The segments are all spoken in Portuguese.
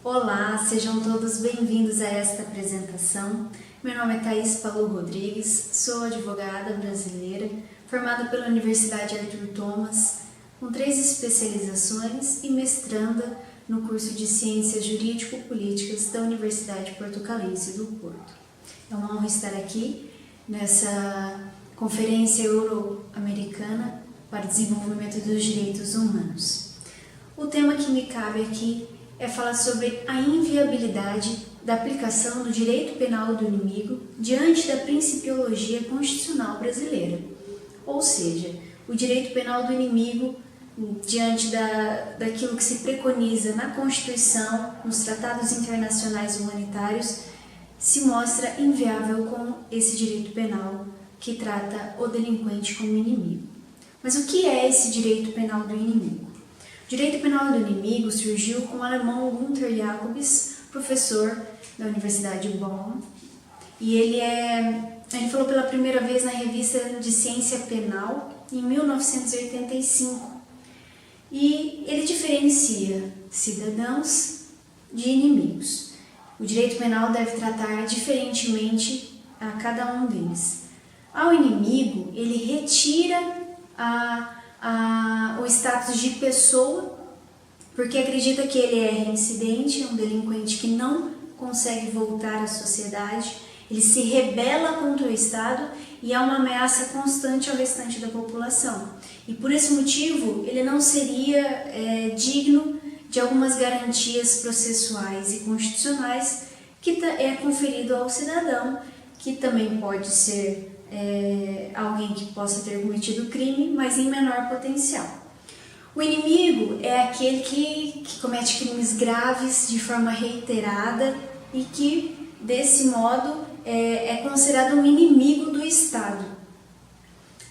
Olá, sejam todos bem-vindos a esta apresentação. Meu nome é Thaís Palu Rodrigues, sou advogada brasileira, formada pela Universidade Arthur Thomas, com 3 especializações e mestranda no curso de Ciências Jurídico-Políticas da Universidade Portucalense do Porto. É uma honra estar aqui nessa Conferência Euro-Americana para o Desenvolvimento dos Direitos Humanos. O tema que me cabe aqui é falar sobre a inviabilidade da aplicação do direito penal do inimigo diante da principiologia constitucional brasileira, ou seja, o direito penal do inimigo diante daquilo que se preconiza na Constituição, nos tratados internacionais humanitários, se mostra inviável com esse direito penal que trata o delinquente como inimigo. Mas o que é esse direito penal do inimigo? O direito penal do inimigo surgiu com o alemão Gunther Jacobs, professor da Universidade de Bonn, e ele falou pela primeira vez na revista de Ciência Penal em 1985. E ele diferencia cidadãos de inimigos. O direito penal deve tratar diferentemente a cada um deles. Ao inimigo, ele retira o status de pessoa, porque acredita que ele é reincidente, um delinquente que não consegue voltar à sociedade, ele se rebela contra o Estado e é uma ameaça constante ao restante da população. E por esse motivo, ele não seria digno de algumas garantias processuais e constitucionais que é conferido ao cidadão, que também pode ser alguém que possa ter cometido crime, mas em menor potencial. O inimigo é aquele que comete crimes graves de forma reiterada e que, desse modo, é considerado um inimigo do Estado.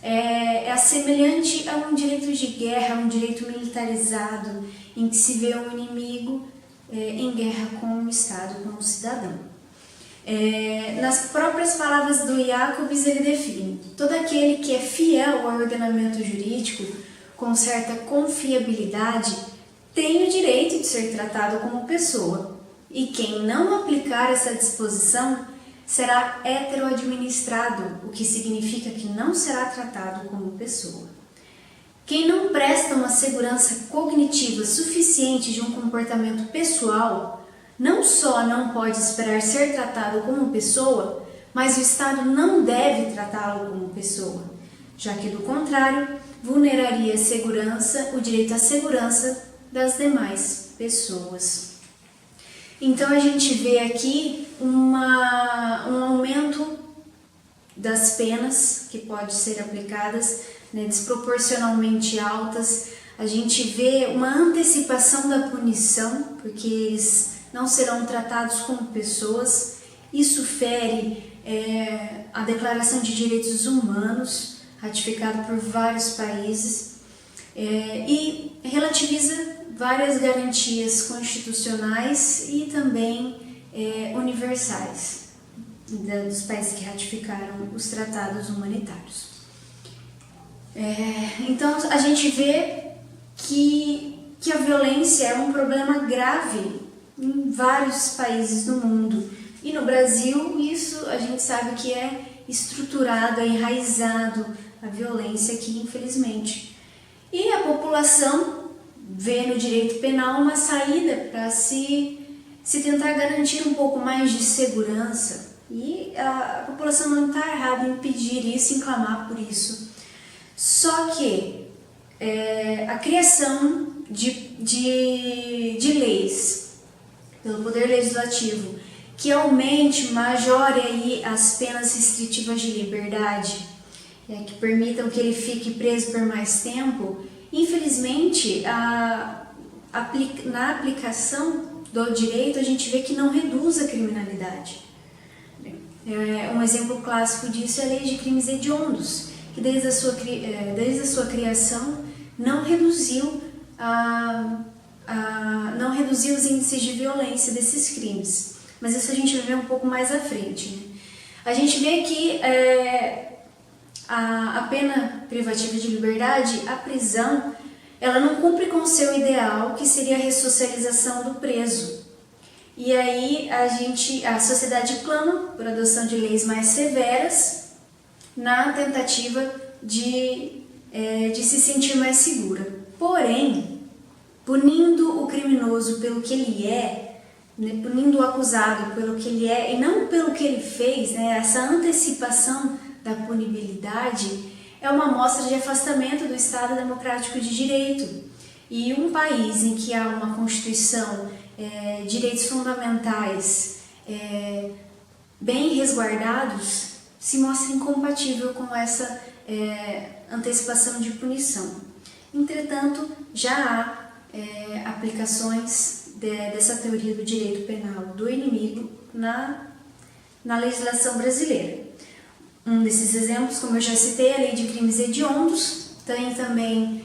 É semelhante a um direito de guerra, um direito militarizado, em que se vê um inimigo em guerra com o Estado, com o cidadão. Nas próprias palavras do Jacobs, ele define: todo aquele que é fiel ao ordenamento jurídico com certa confiabilidade tem o direito de ser tratado como pessoa, e quem não aplicar essa disposição será heteroadministrado, o que significa que não será tratado como pessoa. Quem não presta uma segurança cognitiva suficiente de um comportamento pessoal não só não pode esperar ser tratado como pessoa, mas o Estado não deve tratá-lo como pessoa, já que, do contrário, vulneraria o direito à segurança das demais pessoas. Então a gente vê aqui um aumento das penas que pode ser aplicadas, desproporcionalmente altas. A gente vê uma antecipação da punição, porque eles não serão tratados como pessoas. Isso fere a Declaração de Direitos Humanos, ratificada por vários países, e relativiza várias garantias constitucionais e também universais dos países que ratificaram os tratados humanitários. Então a gente vê que a violência é um problema grave em vários países do mundo, e no Brasil isso a gente sabe que é estruturado, é enraizado a violência aqui, infelizmente. E a população vê no direito penal uma saída para se tentar garantir um pouco mais de segurança, e a população não está errada em pedir isso, em clamar por isso. Só que a criação de leis pelo Poder Legislativo que aumente, majore aí as penas restritivas de liberdade, que permitam que ele fique preso por mais tempo, infelizmente, na aplicação do direito, a gente vê que não reduz a criminalidade. Um exemplo clássico disso é a Lei de Crimes Hediondos, que desde a sua criação não reduziu os índices de violência desses crimes. Mas isso a gente vai ver um pouco mais à frente. A gente vê que a pena privativa de liberdade, a prisão, ela não cumpre com o seu ideal, que seria a ressocialização do preso. e aí a sociedade clama por adoção de leis mais severas na tentativa de se sentir mais segura. Porém, punindo o criminoso pelo que ele é, né, punindo o acusado pelo que ele é e não pelo que ele fez, né, essa antecipação da punibilidade é uma amostra de afastamento do Estado Democrático de Direito. E um país em que há uma Constituição, direitos fundamentais bem resguardados, se mostra incompatível com essa antecipação de punição. Entretanto, já há aplicações dessa teoria do direito penal do inimigo na legislação brasileira. Um desses exemplos, como eu já citei, a Lei de Crimes Hediondos, tem também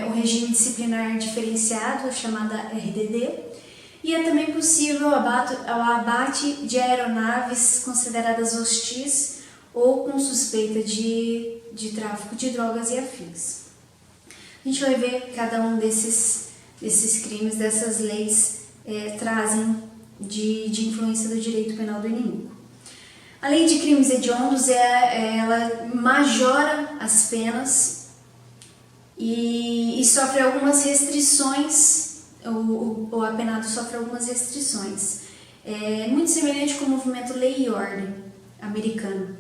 o regime disciplinar diferenciado, chamada RDD, e é também possível o abate de aeronaves consideradas hostis ou com suspeita de tráfico de drogas e afins. A gente vai ver cada um desses crimes, dessas leis, trazem de influência do direito penal do inimigo. A Lei de Crimes Hediondos, ela majora as penas e sofre algumas restrições, o apenado sofre algumas restrições. É muito semelhante com o movimento Lei e Ordem americano.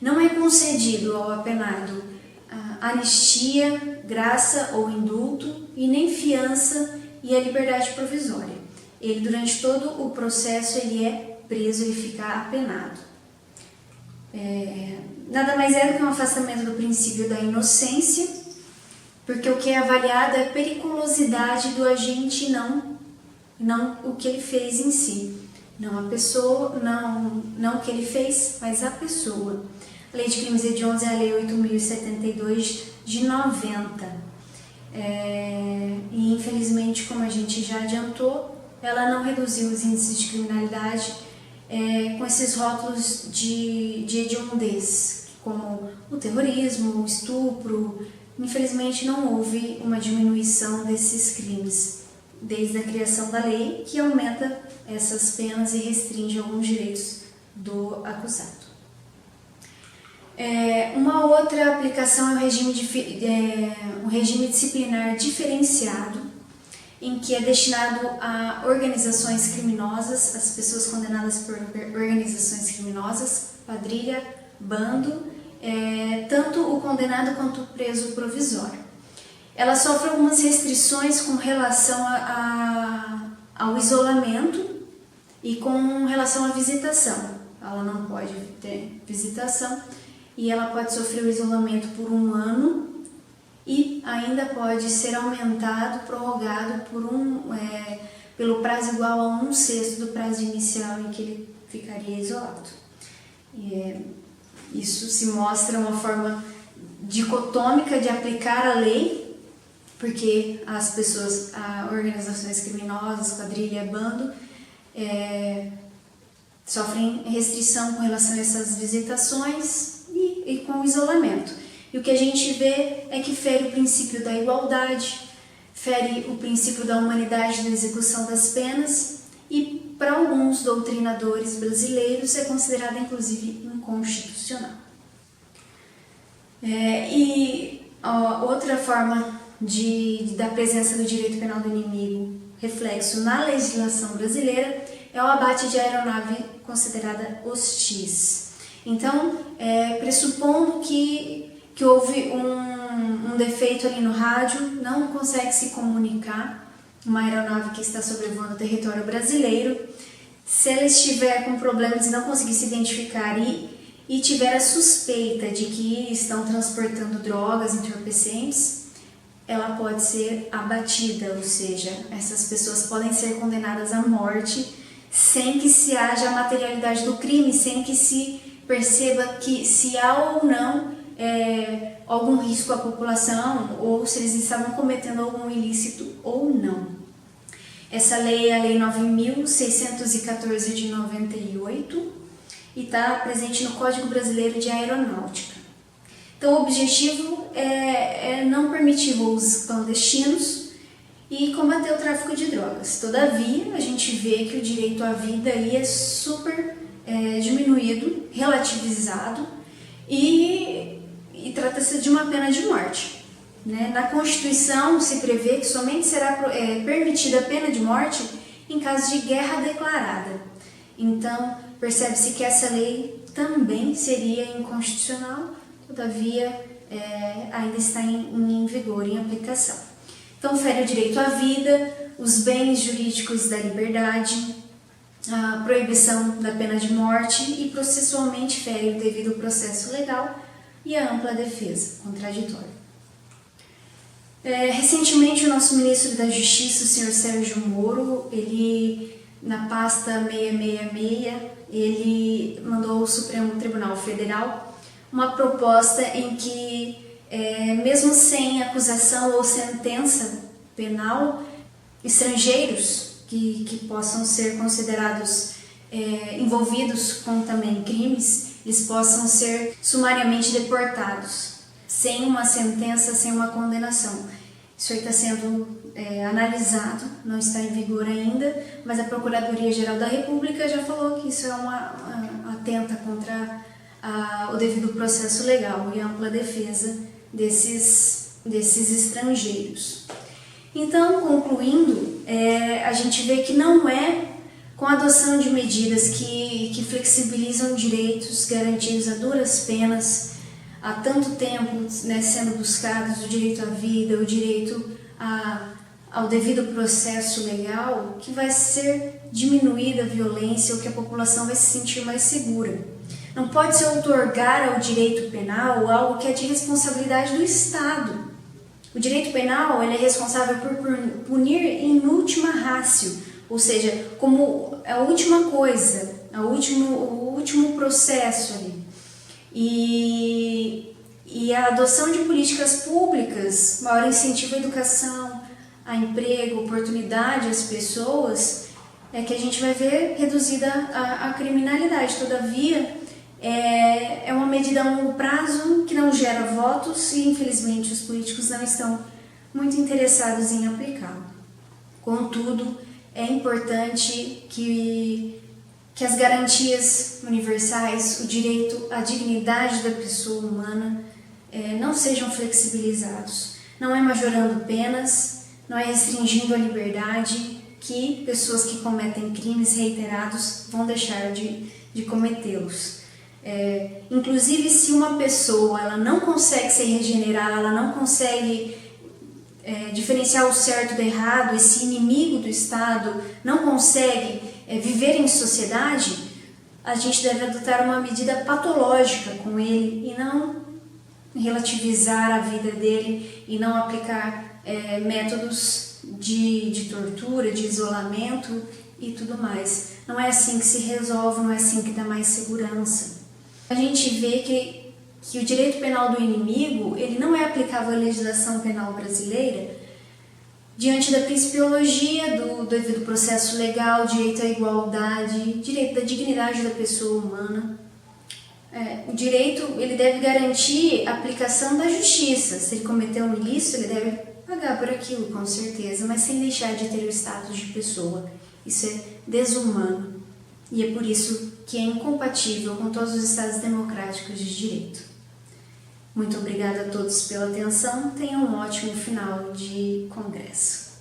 Não é concedido ao apenado anistia, graça ou indulto e nem fiança e a liberdade provisória. Ele, durante todo o processo, ele é preso, ele fica apenado. Nada mais é do que um afastamento do princípio da inocência, porque o que é avaliado é a periculosidade do agente, não o que ele fez em si. Não a pessoa, não o que ele fez, mas a pessoa. A Lei de Crimes Hediondos é a Lei 8.072 de 90. E infelizmente, como a gente já adiantou, ela não reduziu os índices de criminalidade com esses rótulos de hediondez, como o terrorismo, o estupro. Infelizmente não houve uma diminuição desses crimes desde a criação da lei, que aumenta essas penas e restringe alguns direitos do acusado. Uma outra aplicação é o regime disciplinar diferenciado, em que é destinado a organizações criminosas, as pessoas condenadas por organizações criminosas, quadrilha, bando, tanto o condenado quanto o preso provisório. Ela sofre algumas restrições com relação ao isolamento e com relação à visitação. Ela não pode ter visitação e ela pode sofrer o isolamento por 1 ano e ainda pode ser aumentado, prorrogado pelo prazo igual a 1/6 do prazo inicial em que ele ficaria isolado. Isso se mostra uma forma dicotômica de aplicar a lei, porque as pessoas, organizações criminosas, quadrilha, bando, sofrem restrição com relação a essas visitações e com o isolamento. E o que a gente vê é que fere o princípio da igualdade, fere o princípio da humanidade na execução das penas e, para alguns doutrinadores brasileiros, é considerada inclusive inconstitucional. Outra forma da presença do direito penal do inimigo, reflexo na legislação brasileira, é o abate de aeronave considerada hostis. Então, pressupondo que houve um defeito ali no rádio, não consegue se comunicar, uma aeronave que está sobrevoando o território brasileiro, se ela estiver com problemas e não conseguir se identificar e tiver a suspeita de que estão transportando drogas, entorpecentes, ela pode ser abatida, ou seja, essas pessoas podem ser condenadas à morte sem que se haja a materialidade do crime, sem que se perceba que se há ou não algum risco à população ou se eles estavam cometendo algum ilícito ou não. Essa lei é a Lei 9.614 de 98 e está presente no Código Brasileiro de Aeronáutica. Então, o objetivo é não permitir voos clandestinos e combater o tráfico de drogas. Todavia, a gente vê que o direito à vida aí é super diminuído, relativizado e trata-se de uma pena de morte. Né? Na Constituição se prevê que somente será permitida a pena de morte em caso de guerra declarada. Então, percebe-se que essa lei também seria inconstitucional, todavia ainda está em vigor, em aplicação. Então, fere o direito à vida, os bens jurídicos da liberdade, a proibição da pena de morte e processualmente fere o devido processo legal e a ampla defesa contraditória. Recentemente, o nosso ministro da Justiça, o senhor Sérgio Moro, ele, na pasta 666, ele mandou ao Supremo Tribunal Federal uma proposta em que, mesmo sem acusação ou sentença penal, estrangeiros que possam ser considerados envolvidos com também crimes, eles possam ser sumariamente deportados, sem uma sentença, sem uma condenação. Isso aí está sendo analisado, não está em vigor ainda, mas a Procuradoria-Geral da República já falou que isso é uma atenta contra o devido processo legal e a ampla defesa desses estrangeiros. Então, concluindo, a gente vê que não é com a adoção de medidas que flexibilizam direitos garantidos a duras penas, há tanto tempo, né, sendo buscados o direito à vida, o direito ao devido processo legal, que vai ser diminuída a violência ou que a população vai se sentir mais segura. Não pode se outorgar ao direito penal algo que é de responsabilidade do Estado. O direito penal ele é responsável por punir em última ratio, ou seja, como a última coisa, o último processo ali. E a adoção de políticas públicas, maior incentivo à educação, a emprego, oportunidade às pessoas, é que a gente vai ver reduzida a criminalidade. Todavia, é uma medida a longo prazo que não gera votos e, infelizmente, os políticos não estão muito interessados em aplicá-lo. Contudo, é importante que as garantias universais, o direito à dignidade da pessoa humana não sejam flexibilizados. Não é majorando penas, não é restringindo a liberdade que pessoas que cometem crimes reiterados vão deixar de cometê-los. Inclusive, se uma pessoa ela não consegue se regenerar, ela não consegue diferenciar o certo do errado, esse inimigo do Estado não consegue viver em sociedade, a gente deve adotar uma medida patológica com ele e não relativizar a vida dele e não aplicar métodos de tortura, de isolamento e tudo mais. Não é assim que se resolve, não é assim que dá mais segurança. A gente vê que o direito penal do inimigo ele não é aplicável à legislação penal brasileira diante da principiologia do devido processo legal, direito à igualdade, direito da dignidade da pessoa humana. O direito ele deve garantir a aplicação da justiça. Se ele cometeu um ilícito, ele deve pagar por aquilo, com certeza, mas sem deixar de ter o status de pessoa. Isso é desumano e é por isso que é incompatível com todos os estados democráticos de direito. Muito obrigada a todos pela atenção, tenham um ótimo final de congresso.